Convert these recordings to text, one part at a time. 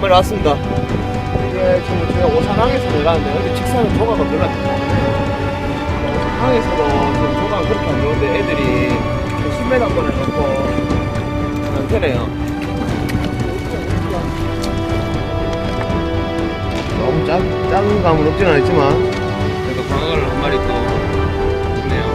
마리 왔습니다. 이게 지금 제가 오산항에서 내려가는데 어디 직선은 조각가 별로 안 좋아요. 오산항에서도 지금 조각은 그렇게 안 좋은데 애들이 10m권을 놓고 많대네요. 너무 작은 감은 없지는 않지만 그래도 광어를 한 마리 또 있네요.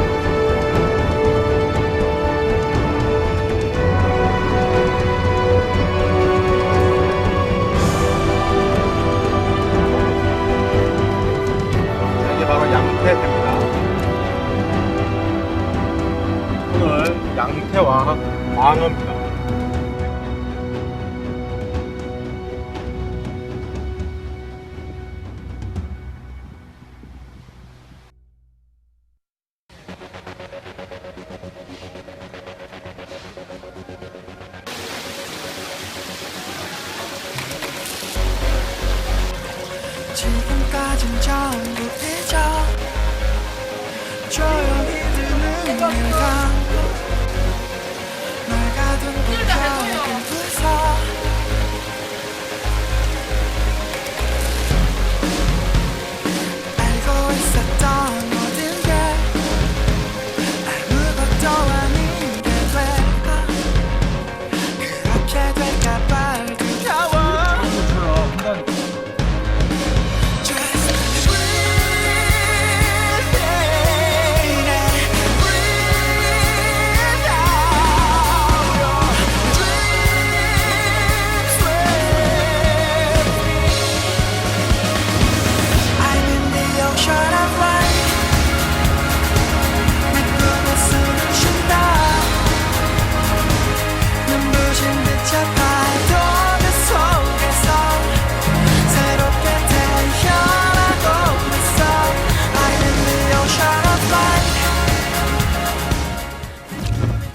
이게 바로 양태입니다. 오늘 양태와 광어입니다. 지금까진 전부 잊어 조용히 드는 내가 널 가둔 벽을 부숴 알고 있었던 모든 게 아무것도 아닌 게 될까 그렇게 될까봐 두려워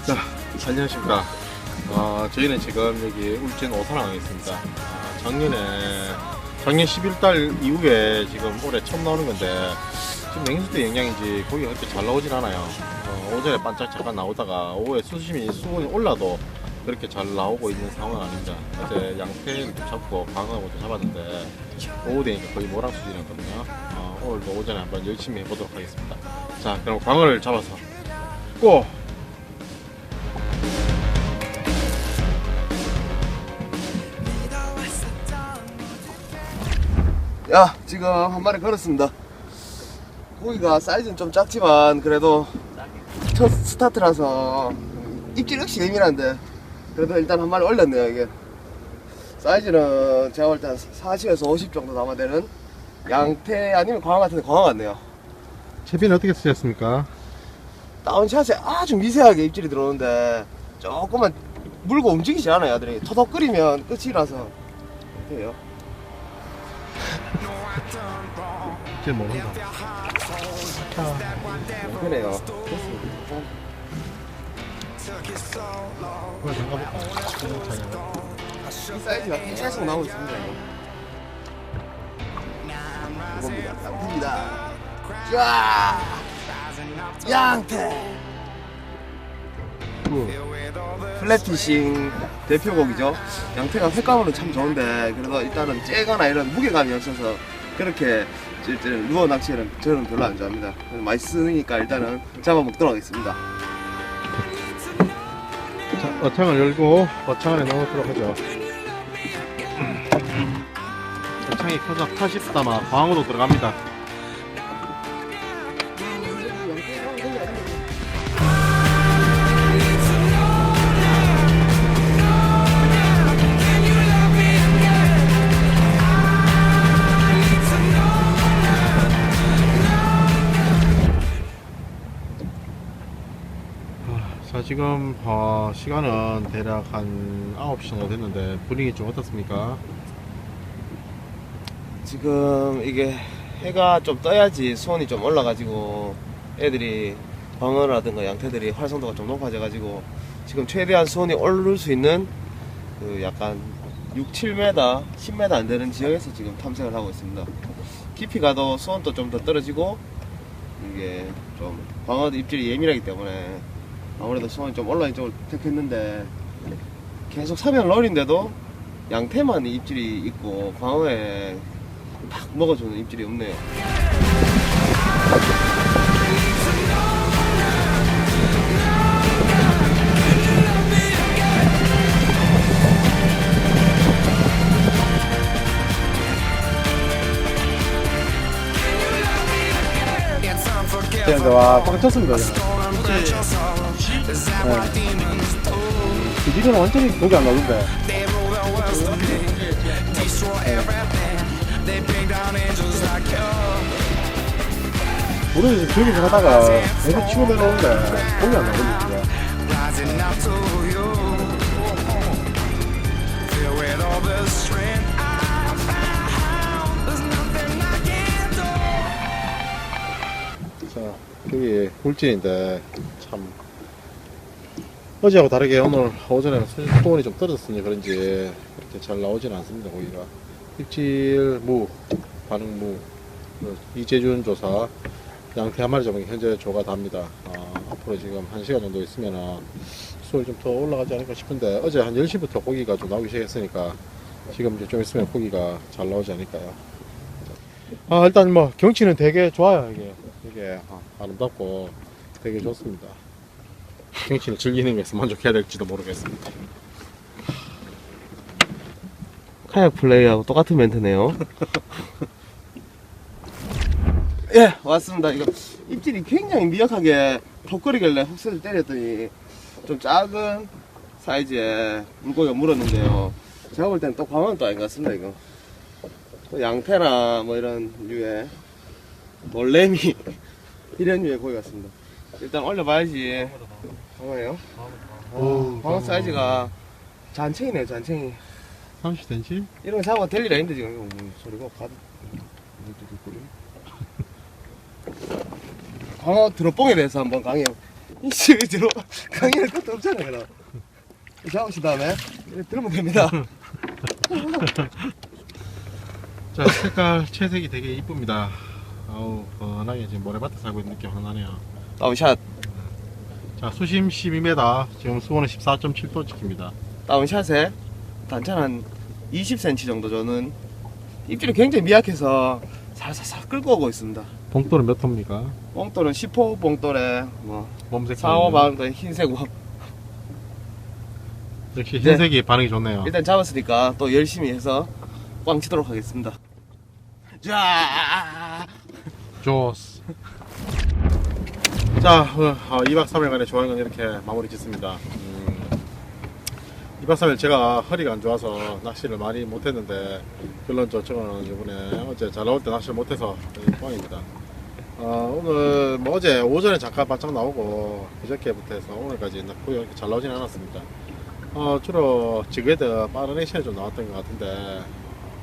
자, 안녕하십니까. 저희는 지금 여기 울진 오산항에 있습니다. 작년 11달 이후에 지금 올해 처음 나오는 건데, 지금 냉수대 영향인지 고기가 그렇게 잘 나오진 않아요. 오전에 반짝 잠깐 나오다가 오후에 수심이 수온이 올라도 그렇게 잘 나오고 있는 상황은 아닙니다. 어제 양태를 잡고 광어도 잡았는데, 오후 되니까 거의 모랑 수준이었거든요. 오늘도 오전에 한번 열심히 해보도록 하겠습니다. 자, 그럼 광어를 잡아서 고! 야, 지금 한 마리 걸었습니다. 고기가 사이즈는 좀 작지만 그래도 첫 스타트라서 입질 역시 예민한데 그래도 일단 한 마리 올렸네요. 이게 사이즈는 제가 볼 때 한 40에서 50 정도 담아되는 양태 아니면 광어 같은데 광어 같네요. 채비는 어떻게 쓰셨습니까? 다운샷에 아주 미세하게 입질이 들어오는데 조금만 물고 움직이지 않아요. 애들이 터덕거리면 끝이라서 그래요. 제일 모른다. 그래요. 그걸 잠가볼까? 이 사이즈가 계속 나오고 있습니다. 이겁니다. 양태입니다. 자, 양태. 플랫피싱 대표곡이죠. 양태가 색감으로 참 좋은데 그래도 일단은 째거나 이런 무게감이 없어서 그렇게 루어 낚시는 저는 별로 안 좋아합니다. 맛있으니까 일단은 잡아먹도록 하겠습니다. 자, 어창을 열고 어창 안에 넣어보도록 하죠. 어창이 켜서 80담아 광어도 들어갑니다. 자, 지금 시간은 대략 한 9시 정도 됐는데 분위기 좀 어떻습니까? 지금 이게 해가 좀 떠야지 수온이 좀 올라가지고 애들이 광어라든가 양태들이 활성도가 좀 높아져가지고 지금 최대한 수온이 오를 수 있는 그 약간 6, 7m, 10m 안 되는 지역에서 지금 탐색을 하고 있습니다. 깊이 가도 수온도 좀 더 떨어지고 이게 좀 광어도 입질이 예민하기 때문에 아무래도 수온이 좀 올라온 쪽을 택했는데 계속 사면을 노린데도 양태만 입질이 있고 광어에 딱 먹어주는 입질이 없네요. 근데 와, 꽉 찼습니다. 지금은 완전히 고기 안 나오는데. 우리는 지금 저기서 하다가 계속 치고 내려오는데 고기 안 나오거든요. rising up to you. Filled with all the strength I found. There's nothing I can't do. 자, 여기 굴진인데 참 어제하고 다르게 오늘 오전에는 수온이 좀 떨어졌으니 그런지 그렇게 잘 나오지는 않습니다. 고기가 입질 무, 반응 무, 이재준 조사 양태 한 마리 잡은 게 현재 조가 답니다. 앞으로 지금 1시간 정도 있으면 수온이 좀 더 올라가지 않을까 싶은데 어제 한 10시부터 고기가 좀 나오기 시작했으니까 지금 이제 좀 있으면 고기가 잘 나오지 않을까요? 일단 뭐 경치는 되게 좋아요. 이게 아름답고 되게 좋습니다. 경치를 즐기는 것에서 만족해야 될지도 모르겠습니다. 카약 플레이하고 똑같은 멘트네요. 예, 왔습니다. 이거 입질이 굉장히 미약하게 턱거리길래 훅스를 때렸더니 좀 작은 사이즈의 물고기가 물었는데요. 제가 볼 때는 또 광어는 또 아닌 것 같습니다. 이거 또 양태나 뭐 이런 류의 놀래미 이런 류의 고기 같습니다. 일단 올려봐야지. 광어예요? 광어 사이즈가 잔챙이네요. 잔챙이 30cm? 이런 거 잡아가 될 일 아닌데 지금 이거 뭐 소리가 가득. 광어 드롭봉에 대해서 한번 강의. 이씨 들어 강의할 것도 없잖아요. 그럼 잡으신 다음에 이렇게 들으면 됩니다. 자, 색깔 채색이 되게 이쁩니다. 아우, 편하게 지금 모래밭에 살고 있는 느낌 하나 나네요. 다운샷. 자, 수심 12m, 지금 수온은 14.7도 찍힙니다. 다운샷에 단차 한 20cm 정도 저는 입질이 굉장히 미약해서 살살살 끌고 오고 있습니다. 봉돌은 몇 호입니까? 뽕돌은 10호 뽕돌에 뭐 몸색 4호 방도 흰색 호. 역시 흰색이 반응이 좋네요. 일단 잡았으니까 또 열심히 해서 꽝 치도록 하겠습니다. 자, 좋스. 자, 2박 3일간의 조항은 이렇게 마무리 짓습니다. 2박 3일 제가 허리가 안 좋아서 낚시를 많이 못했는데 결론적으로는 이번에 어제 잘 나올 때 낚시를 못해서 꽝입니다. 오늘 뭐 어제 오전에 잠깐 바짝 나오고 그저께부터 해서 오늘까지 고기가 이렇게 잘 나오진 않았습니다. 주로 지그헤드 빠른 액션이 좀 나왔던 것 같은데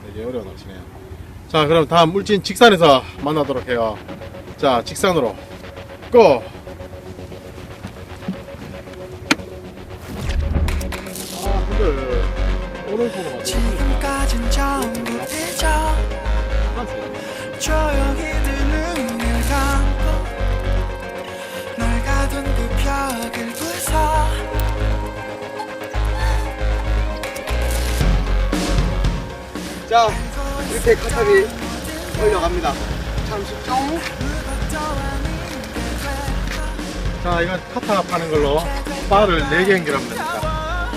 되게 어려운 낚시네요. 자, 그럼 다음 물진 직산에서 만나도록 해요. 자, 직산으로 고! 근데 오늘 보고 지금까진 전부 잊어 조용히 드는 일 감고 널 가둔 그 벽을 부숴 자, 이렇게 카탑이 올려갑니다. 잠시 쫑. 자, 이건 카타 파는 걸로 바를 4개 연결하면 됩니다.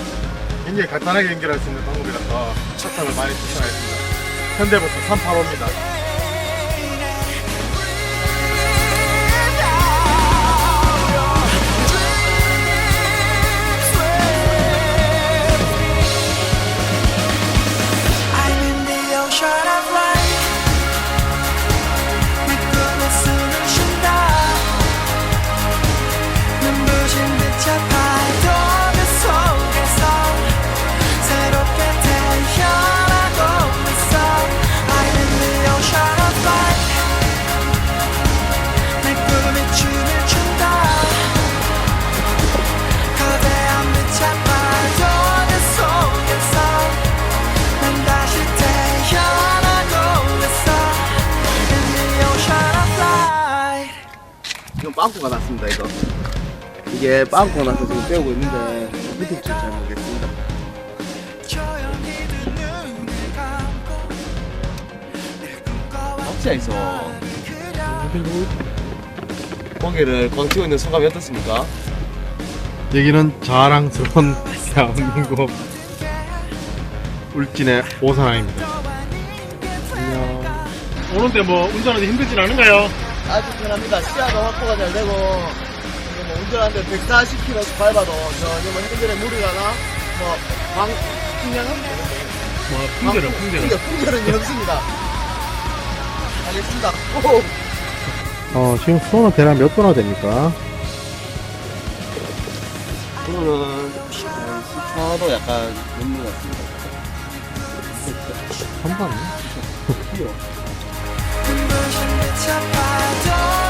굉장히 간단하게 연결할 수 있는 방법이라서 카타를 많이 추천하겠습니다. 현대부터 385입니다. I'm in the ocean of light 내 꿈에 숨을 쉰다 눈부신 빛의 파도 그 속에서 새롭게 태어나고 있어 I'm in the ocean of light 내 꿈이 춤을 춘다 거대한 빛의 파도 그 속에서 난 다시 태어나고 있어 In the ocean of light 이건 빵꾸가 났습니다. 이거 이게 빵꾸가 나서 지금 빼고 있는데 밑에 잘 모르겠습니다. 조용히 듣는 낚시야에서 고기를 광치고 있는 소감이 어떻습니까? 여기는 자랑스러운 대한민국 울진의 오산항입니다. 오는데 뭐 운전하는데 힘들진 않은가요? 아주 편합니다. 시야도 확보가 잘 되고 이제 뭐 운전하는데 140km 밟아도 전혀 뭐 핸들에 물이 가나 뭐방 풍량은 풍절은 없습니다. 알겠습니다. 오! 지금 수온은 대략 몇 도나 됩니까? 오늘은 14도 약간 넘는 것 같습니다. 한번 눈부신 내 차파도